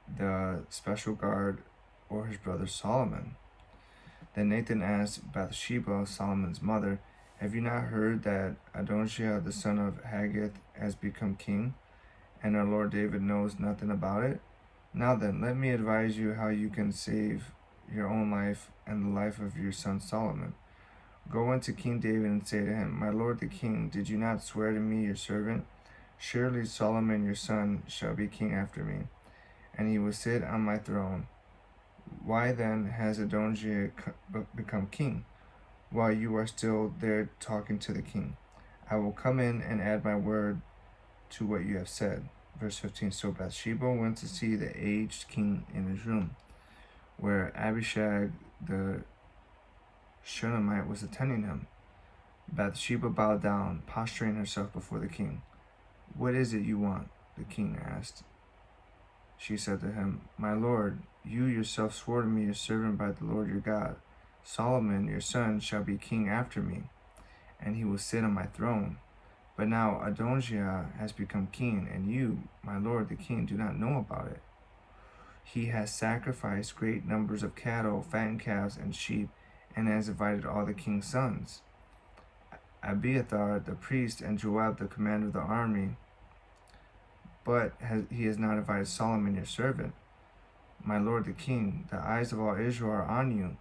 the special guard or his brother Solomon. Then Nathan asked Bathsheba, Solomon's mother, "Have you not heard that Adonijah, the son of Haggith, has become king, and our Lord David knows nothing about it? Now then, let me advise you how you can save your own life and the life of your son Solomon. Go into King David and say to him, 'My lord the king, did you not swear to me, your servant? Surely Solomon your son shall be king after me, and he will sit on my throne. Why then has Adonijah become king, while you are still there talking to the king? I will come in and add my word to what you have said." Verse 15, so Bathsheba went to see the aged king in his room, where Abishag the Shunammite was attending him. Bathsheba bowed down, posturing herself before the king. "What is it you want?" the king asked. She said to him, "My lord, you yourself swore to me, your servant, by the Lord your God, Solomon your son shall be king after me, and he will sit on my throne. But now Adonijah has become king, and you, my lord the king, do not know about it. He has sacrificed great numbers of cattle, fattened calves, and sheep, and has invited all the king's sons, Abiathar the priest, and Joab the commander of the army, but he has not invited Solomon your servant. My lord the king, the eyes of all Israel are on you,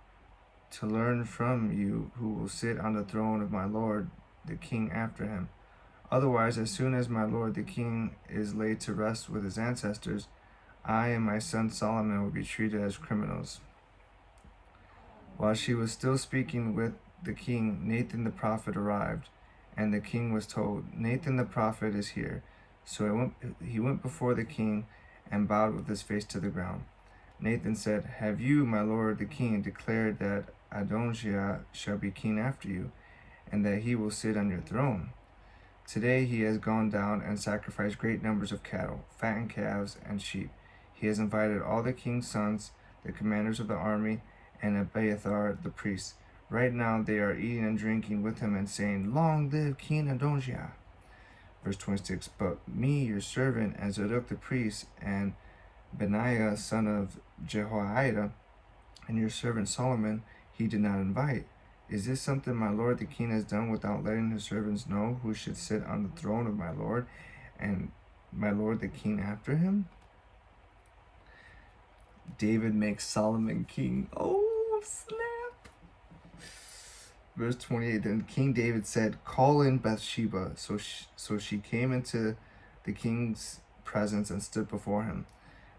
to learn from you who will sit on the throne of my lord the king after him. Otherwise, as soon as my lord the king is laid to rest with his ancestors, I and my son Solomon will be treated as criminals." While she was still speaking with the king, Nathan the prophet arrived, and the king was told, "Nathan the prophet is here." So he went before the king and bowed with his face to the ground. Nathan said, "Have you, my lord the king, declared that Adonijah shall be king after you, and that he will sit on your throne? Today he has gone down and sacrificed great numbers of cattle, fattened calves, and sheep. He has invited all the king's sons, the commanders of the army, and Abiathar the priest. Right now they are eating and drinking with him and saying, 'Long live King Adonijah.'" Verse 26, "But me, your servant, and Zadok the priest, and Benaiah son of Jehoiada, and your servant Solomon, he did not invite. Is this something my lord the king has done without letting his servants know who should sit on the throne of my lord, and my lord the king after him?" David makes Solomon king. Oh, snap. Verse 28, then King David said, "Call in Bathsheba." So she came into the king's presence and stood before him.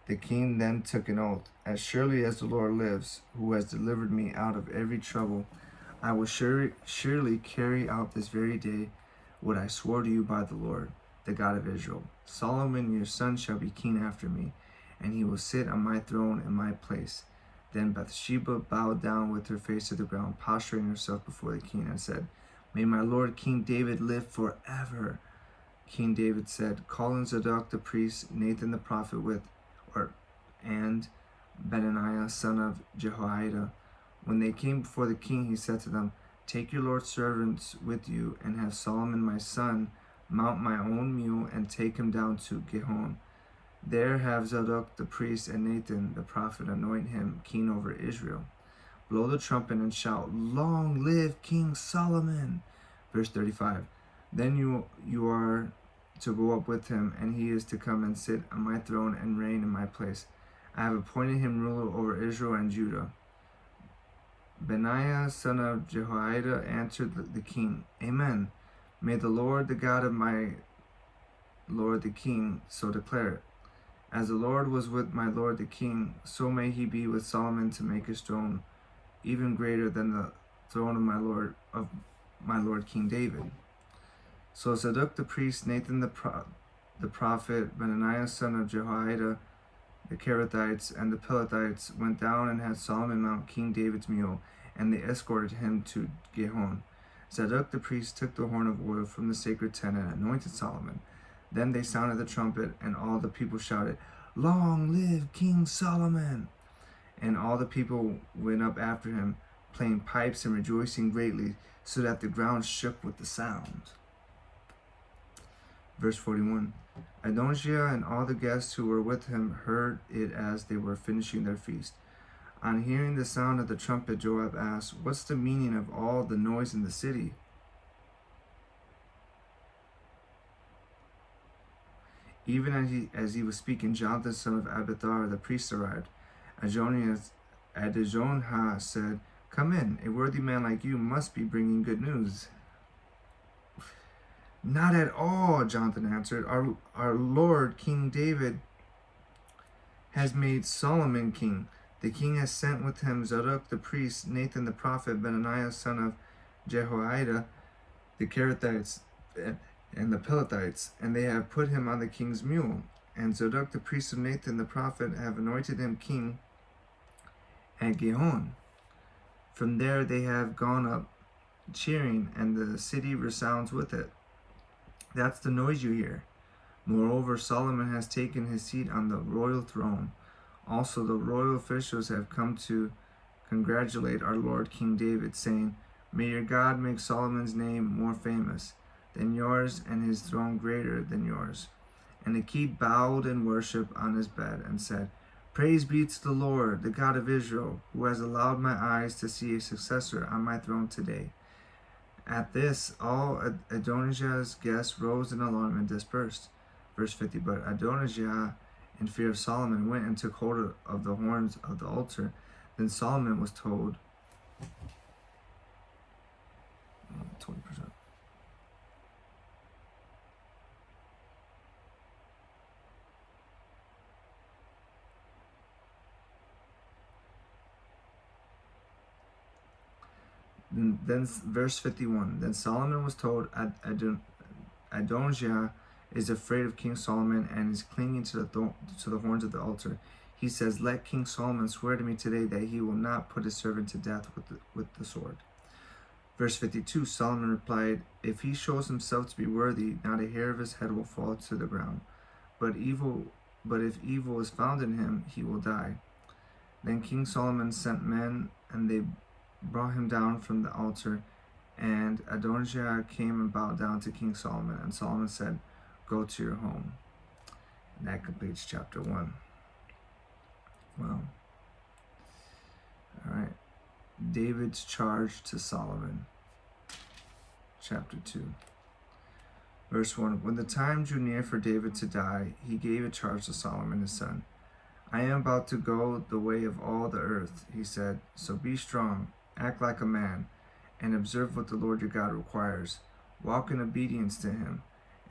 The king then took an oath, "As surely as the Lord lives, who has delivered me out of every trouble, I will surely carry out this very day what I swore to you by the Lord, the God of Israel. Solomon your son shall be king after me, and he will sit on my throne in my place. Then Bathsheba bowed down with her face to the ground, prostrating herself before the king, and said, "May my lord King David live forever." King David said, "Call in Zadok the priest, Nathan the prophet and Benaiah son of Jehoiada." When they came before the king, he said to them, "Take your lord's servants with you, and have Solomon my son mount my own mule and take him down to Gihon. There have Zadok the priest and Nathan the prophet anoint him king over Israel. Blow the trumpet and shout, 'Long live King Solomon!'" Verse 35. Then you are to go up with him, and he is to come and sit on my throne and reign in my place. I have appointed him ruler over Israel and Judah." Benaiah son of Jehoiada answered the king, "Amen. May the Lord, the God of my lord the king, so declare it. As the Lord was with my lord the king, so may he be with Solomon to make his throne even greater than the throne of my lord King David." So Zadok the priest, Nathan the prophet, Benaiah son of Jehoiada, the Kerethites and the Pelethites went down and had Solomon mount King David's mule, and they escorted him to Gihon. Zadok the priest took the horn of oil from the sacred tent and anointed Solomon. Then they sounded the trumpet, and all the people shouted, "Long live King Solomon!" And all the people went up after him, playing pipes and rejoicing greatly, so that the ground shook with the sound. Verse 41. Adonijah and all the guests who were with him heard it as they were finishing their feast. On hearing the sound of the trumpet, Joab asked, "What's the meaning of all the noise in the city?" Even as he was speaking, Jonathan son of Abithar the priest arrived. Adonijah said, "Come in. A worthy man like you must be bringing good news." "Not at all," Jonathan answered. Our lord King David has made Solomon king. The king has sent with him Zadok the priest, Nathan the prophet, Benaiah son of Jehoiada, the Kerethites, and the Pelethites, and they have put him on the king's mule. And Zadok the priest of Nathan the prophet have anointed him king at Gihon. From there they have gone up cheering, and the city resounds with it. That's the noise you hear. Moreover, Solomon has taken his seat on the royal throne. Also, the royal officials have come to congratulate our Lord King David, saying, "May your God make Solomon's name more famous than yours, and his throne greater than yours." And the king bowed in worship on his bed and said, "Praise be to the Lord, the God of Israel, who has allowed my eyes to see a successor on my throne today." At this, all Adonijah's guests rose in alarm and dispersed. Verse 50. But Adonijah, in fear of Solomon, went and took hold of the horns of the altar. Then Solomon was told, 20%. Then verse 51. Then Solomon was told, Adonijah is afraid of King Solomon and is clinging to the horns of the altar. He says, "Let King Solomon swear to me today that he will not put his servant to death with the sword." Verse 52. Solomon replied, "If he shows himself to be worthy, not a hair of his head will fall to the ground. But if evil is found in him, he will die." Then King Solomon sent men, and they brought him down from the altar, and Adonijah came and bowed down to King Solomon, and Solomon said, "Go to your home." And that completes chapter 1. Wow. All right. David's charge to Solomon. Chapter 2. Verse 1. When the time drew near for David to die, he gave a charge to Solomon his son. "I am about to go the way of all the earth," he said, "so be strong. Act like a man, and observe what the Lord your God requires. Walk in obedience to him,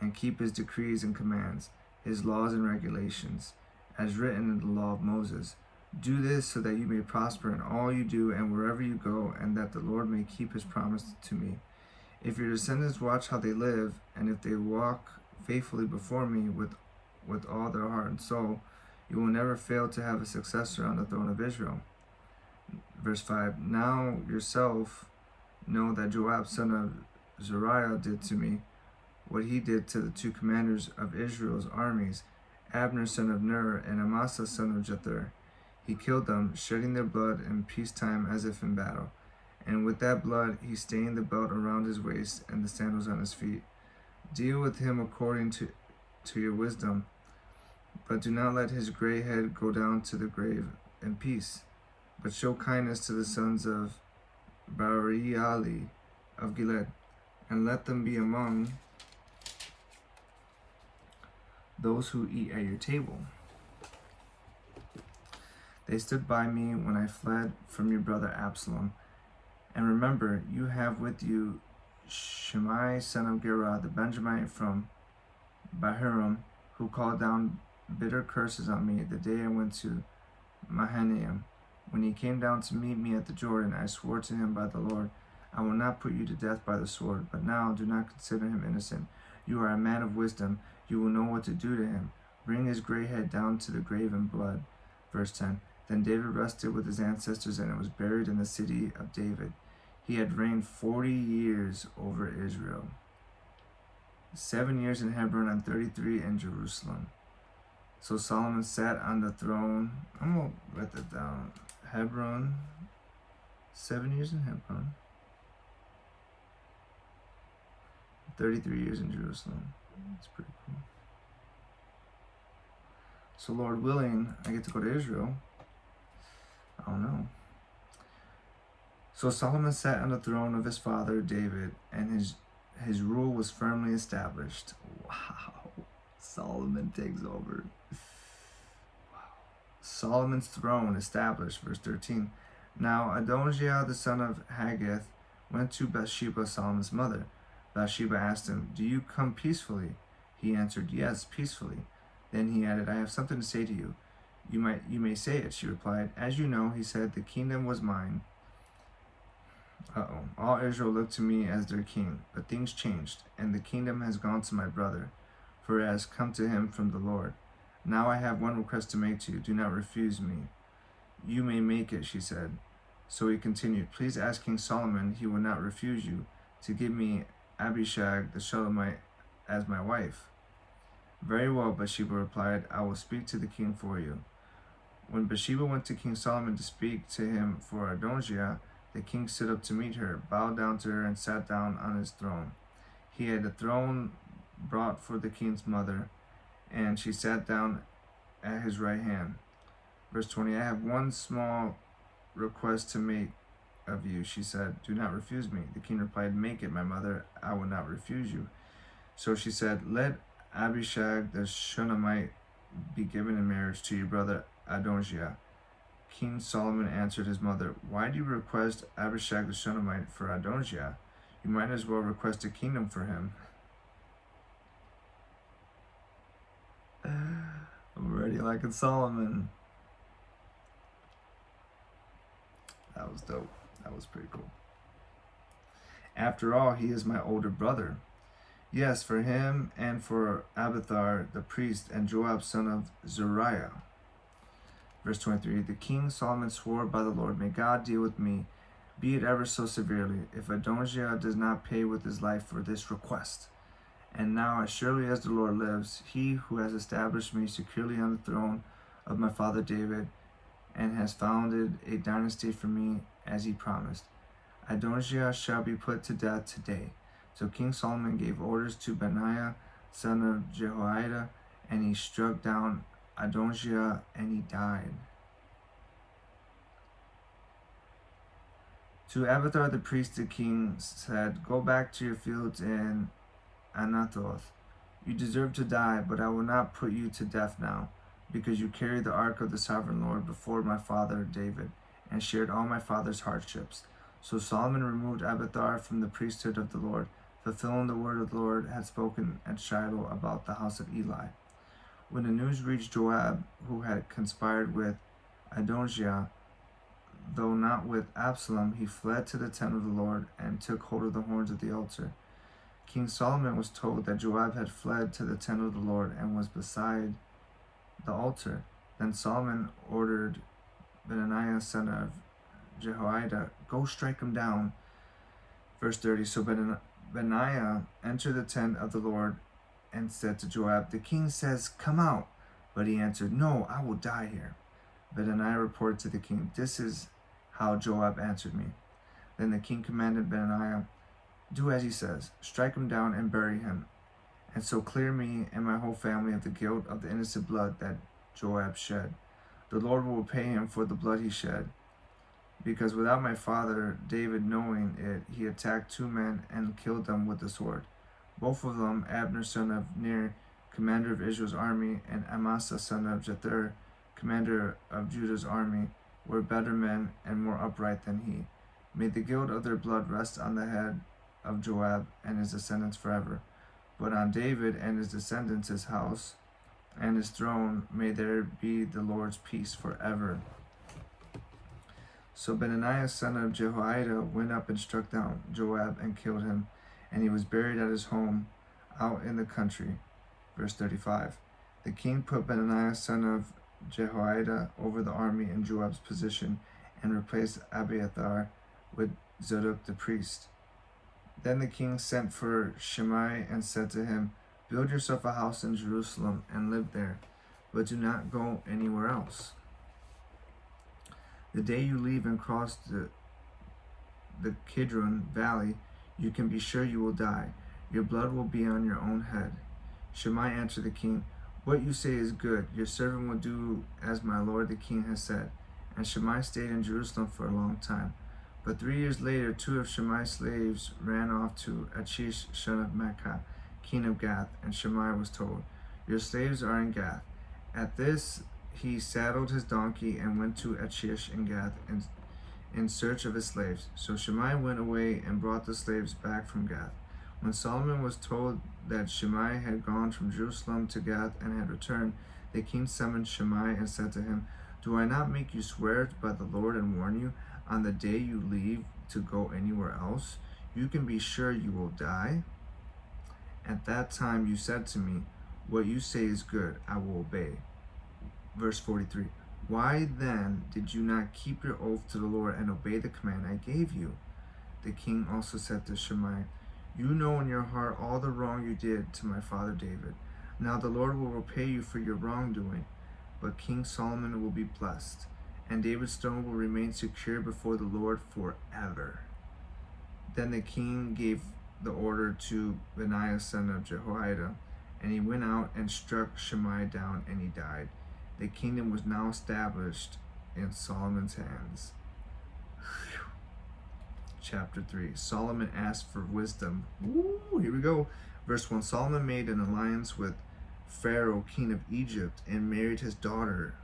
and keep his decrees and commands, his laws and regulations, as written in the law of Moses. Do this so that you may prosper in all you do and wherever you go, and that the Lord may keep his promise to me. If your descendants watch how they live, and if they walk faithfully before me with all their heart and soul, you will never fail to have a successor on the throne of Israel." Verse 5, now yourself know that Joab son of Zeruiah did to me what he did to the two commanders of Israel's armies, Abner son of Ner and Amasa son of Jether. He killed them, shedding their blood in peacetime as if in battle. And with that blood he stained the belt around his waist and the sandals on his feet. Deal with him according to your wisdom, but do not let his gray head go down to the grave in peace. But show kindness to the sons of Bariali of Gilead, and let them be among those who eat at your table. They stood by me when I fled from your brother Absalom. And remember, you have with you Shimei son of Gera, the Benjamite from Bahurim, who called down bitter curses on me the day I went to Mahanaim. When he came down to meet me at the Jordan, I swore to him by the Lord, I will not put you to death by the sword, but now do not consider him innocent. You are a man of wisdom. You will know what to do to him. Bring his gray head down to the grave in blood. Verse 10. Then David rested with his ancestors and was buried in the city of David. He had reigned 40 years over Israel. 7 years in Hebron and 33 in Jerusalem. So Solomon sat on the throne. I'm going to write that down. Hebron. 7 years in Hebron. 33 years in Jerusalem. That's pretty cool. So Lord willing, I get to go to Israel. I don't know. So Solomon sat on the throne of his father David, and his rule was firmly established. Wow. Solomon takes over. Wow. Solomon's throne established. Verse 13. Now Adonijah the son of Haggith went to Bathsheba, Solomon's mother. Bathsheba asked him, do you come peacefully? He answered, yes, peacefully. Then he added, I have something to say to you. You may say it, she replied. As you know, he said, the kingdom was mine. All Israel looked to me as their king, but things changed, and the kingdom has gone to my brother, for it has come to him from the Lord. Now I have one request to make to you. Do not refuse me. You may make it, she said. So he continued, please ask King Solomon, he will not refuse you, to give me Abishag the Shulamite as my wife. Very well, Bathsheba replied, I will speak to the king for you. When Bathsheba went to King Solomon to speak to him for Adonijah, the king stood up to meet her, bowed down to her, and sat down on his throne. He had a throne brought for the king's mother, and she sat down at his right hand. Verse 20, I have one small request to make of you, she said. Do not refuse me. The king replied, make it, my mother. I will not refuse you. So she said, let Abishag the Shunammite be given in marriage to your brother Adonijah. King Solomon answered his mother, why do you request Abishag the Shunammite for Adonijah? You might as well request a kingdom for him. I'm already liking Solomon. That was dope. That was pretty cool. After all, he is my older brother. Yes, for him and for Abiathar the priest and Joab son of Zeruiah. Verse 23, the king Solomon swore by the Lord, may God deal with me, be it ever so severely, if Adonijah does not pay with his life for this request. And now, as surely as the Lord lives, he who has established me securely on the throne of my father David, and has founded a dynasty for me as he promised, Adonijah shall be put to death today. So King Solomon gave orders to Benaiah, son of Jehoiada, and he struck down Adonijah, and he died. To Abiathar the priest, the king said, go back to your fields in Anathoth. You deserve to die, but I will not put you to death now, because you carried the ark of the sovereign Lord before my father David, and shared all my father's hardships. So Solomon removed Abiathar from the priesthood of the Lord, fulfilling the word of the Lord had spoken at Shiloh about the house of Eli. When the news reached Joab, who had conspired with Adonijah, though not with Absalom, he fled to the tent of the Lord and took hold of the horns of the altar. King Solomon was told that Joab had fled to the tent of the Lord and was beside the altar. Then Solomon ordered Benaiah son of Jehoiada, go strike him down. Verse 30, so Benaiah entered the tent of the Lord and said to Joab, the king says, come out. But he answered, no, I will die here. Benaiah reported to the king, this is how Joab answered me. Then the king commanded Benaiah, do as he says, strike him down and bury him, and so clear me and my whole family of the guilt of the innocent blood that Joab shed. The Lord will repay him for the blood he shed, because without my father David knowing it, he attacked 2 men and killed them with the sword. Both of them, Abner son of Ner, commander of Israel's army, and Amasa son of Jether, commander of Judah's army, were better men and more upright than he. May the guilt of their blood rest on the head of Joab and his descendants forever. But on David and his descendants, his house and his throne, may there be the Lord's peace forever. So Benaiah son of Jehoiada went up and struck down Joab and killed him, and he was buried at his home out in the country. Verse 35. The king put Benaiah son of Jehoiada over the army in Joab's position, and replaced Abiathar with Zadok the priest. Then the king sent for Shimei and said to him, build yourself a house in Jerusalem and live there, but do not go anywhere else. The day you leave and cross the Kidron valley, you can be sure you will die. Your blood will be on your own head. Shimei answered the king, what you say is good. Your servant will do as my lord the king has said. And Shimei stayed in Jerusalem for a long time. But 3 years later, 2 of Shimei's slaves ran off to Achish son of Maacah, king of Gath, and Shimei was told, your slaves are in Gath. At this he saddled his donkey and went to Achish in Gath in search of his slaves. So Shimei went away and brought the slaves back from Gath. When Solomon was told that Shimei had gone from Jerusalem to Gath and had returned, the king summoned Shimei and said to him, do I not make you swear by the Lord and warn you, on the day you leave to go anywhere else, you can be sure you will die? At that time you said to me, what you say is good, I will obey. Verse 43. Why then did you not keep your oath to the Lord and obey the command I gave you? The king also said to Shimei, you know in your heart all the wrong you did to my father David. Now the Lord will repay you for your wrongdoing, but King Solomon will be blessed, and David's throne will remain secure before the Lord forever. Then the king gave the order to Benaiah son of Jehoiada, and he went out and struck Shimei down, and he died. The kingdom was now established in Solomon's hands. Chapter 3. Solomon asked for wisdom. Ooh, here we go. Verse 1. Solomon made an alliance with Pharaoh, king of Egypt, and married his daughter.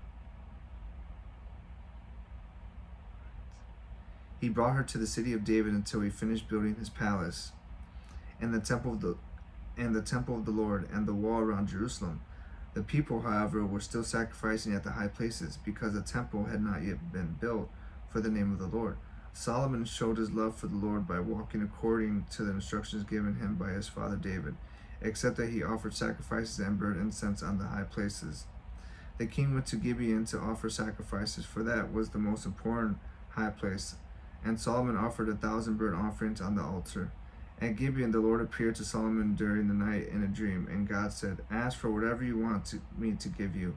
He brought her to the city of David until he finished building his palace and the temple of the Lord and the wall around Jerusalem. The people, however, were still sacrificing at the high places because the temple had not yet been built for the name of the Lord. Solomon showed his love for the Lord by walking according to the instructions given him by his father David, except that he offered sacrifices and burned incense on the high places. The king went to Gibeon to offer sacrifices, for that was the most important high place, and Solomon offered 1,000 burnt offerings on the altar. At Gibeon, the Lord appeared to Solomon during the night in a dream, and God said, ask for whatever you want me to give you.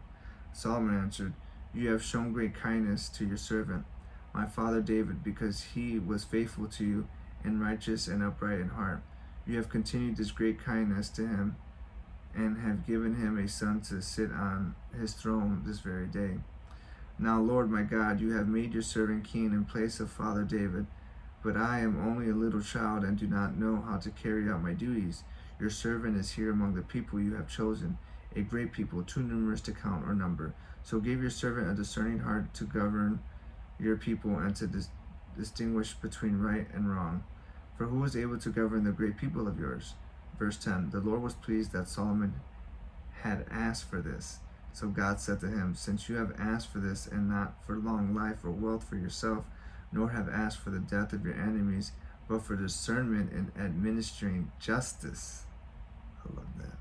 Solomon answered, you have shown great kindness to your servant, my father David, because he was faithful to you and righteous and upright in heart. You have continued this great kindness to him and have given him a son to sit on his throne this very day. Now, Lord my God, you have made your servant king in place of father David, but I am only a little child and do not know how to carry out my duties. Your servant is here among the people you have chosen, a great people, too numerous to count or number. So give your servant a discerning heart to govern your people and to distinguish between right and wrong. For who is able to govern the great people of yours? Verse 10. The Lord was pleased that Solomon had asked for this. So God said to him, since you have asked for this, and not for long life or wealth for yourself, nor have asked for the death of your enemies, but for discernment in administering justice. I love that.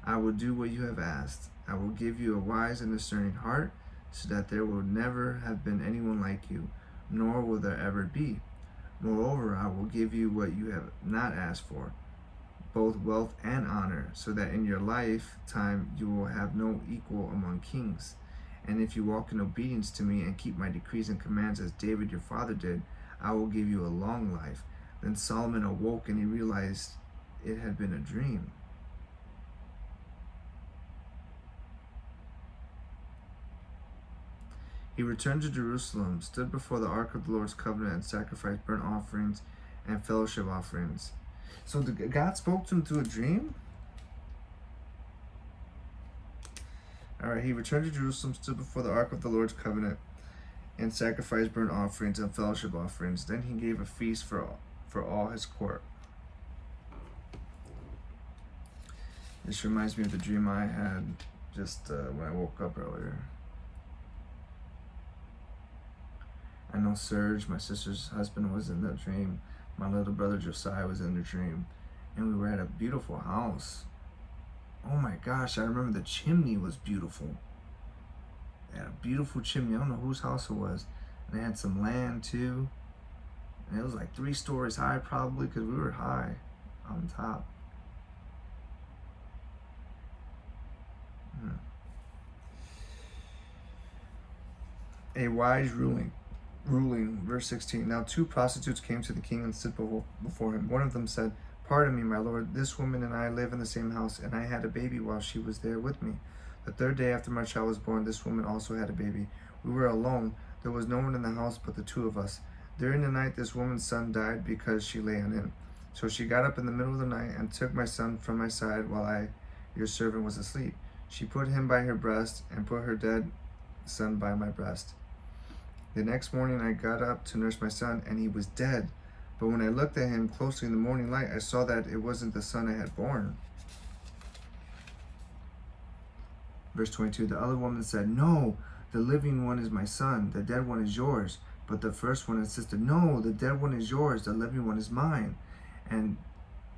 I will do what you have asked. I will give you a wise and discerning heart, so that there will never have been anyone like you, nor will there ever be. Moreover, I will give you what you have not asked for, both wealth and honor, so that in your lifetime you will have no equal among kings. And if you walk in obedience to me and keep my decrees and commands as David your father did, I will give you a long life." Then Solomon awoke and he realized it had been a dream. He returned to Jerusalem, stood before the ark of the Lord's covenant, and sacrificed burnt offerings and fellowship offerings. So God spoke to him through a dream? Alright, he returned to Jerusalem, stood before the ark of the Lord's covenant, and sacrificed burnt offerings and fellowship offerings. Then he gave a feast for all his court. This reminds me of the dream I had just when I woke up earlier. I know Serge, my sister's husband, was in the dream. My little brother Josiah was in the dream. And we were at a beautiful house. Oh my gosh, I remember the chimney was beautiful. They had a beautiful chimney. I don't know whose house it was. And they had some land too. And it was like 3 stories high probably, because we were high on top. A wise ruling, verse 16. Now 2 prostitutes came to the king and stood before him. One of them said, "Pardon me, my lord, this woman and I live in the same house, and I had a baby while she was there with me. The 3rd day after my child was born, this woman also had a baby. We were alone. There was no one in the house but the 2 of us. During the night, this woman's son died because she lay on him. So she got up in the middle of the night and took my son from my side while your servant, was asleep. She put him by her breast and put her dead son by my breast. The next morning I got up to nurse my son, and he was dead. But when I looked at him closely in the morning light, I saw that it wasn't the son I had born." Verse 22, the other woman said, "No, the living one is my son, the dead one is yours." But the first one insisted, "No, the dead one is yours, the living one is mine." And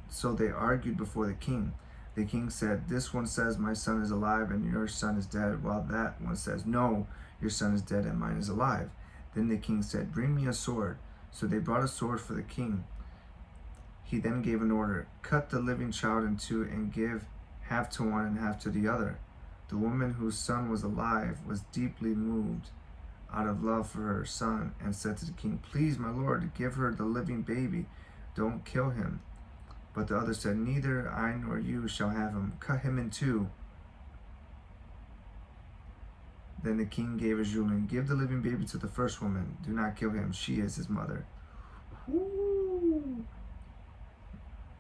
so they argued before the king. The king said, "This one says my son is alive and your son is dead, while that one says, no, your son is dead and mine is alive." Then the king said, "Bring me a sword." So they brought a sword for the king. He then gave an order, "Cut the living child in 2 and give half to one and half to the other." The woman whose son was alive was deeply moved out of love for her son and said to the king, "Please, my lord, give her the living baby. Don't kill him." But the other said, "Neither I nor you shall have him. Cut him in 2. Then the king gave his ruling, "Give the living baby to the first woman. Do not kill him. She is his mother."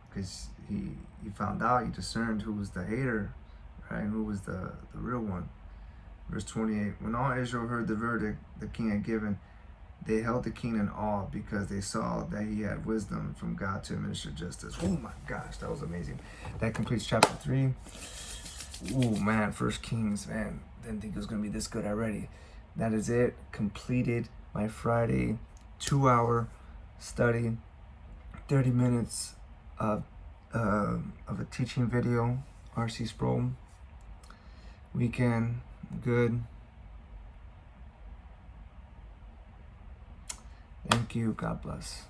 Because he found out, he discerned who was the hater, right, and who was the real one. Verse 28, when all Israel heard the verdict the king had given, they held the king in awe because they saw that he had wisdom from God to administer justice. Oh my gosh, that was amazing. That completes chapter 3. Oh man, First Kings, man, didn't think it was going to be this good already. That is it. Completed my Friday 2-hour study, 30 minutes of a teaching video, R.C. Sproul. Weekend, good. Thank you. God bless.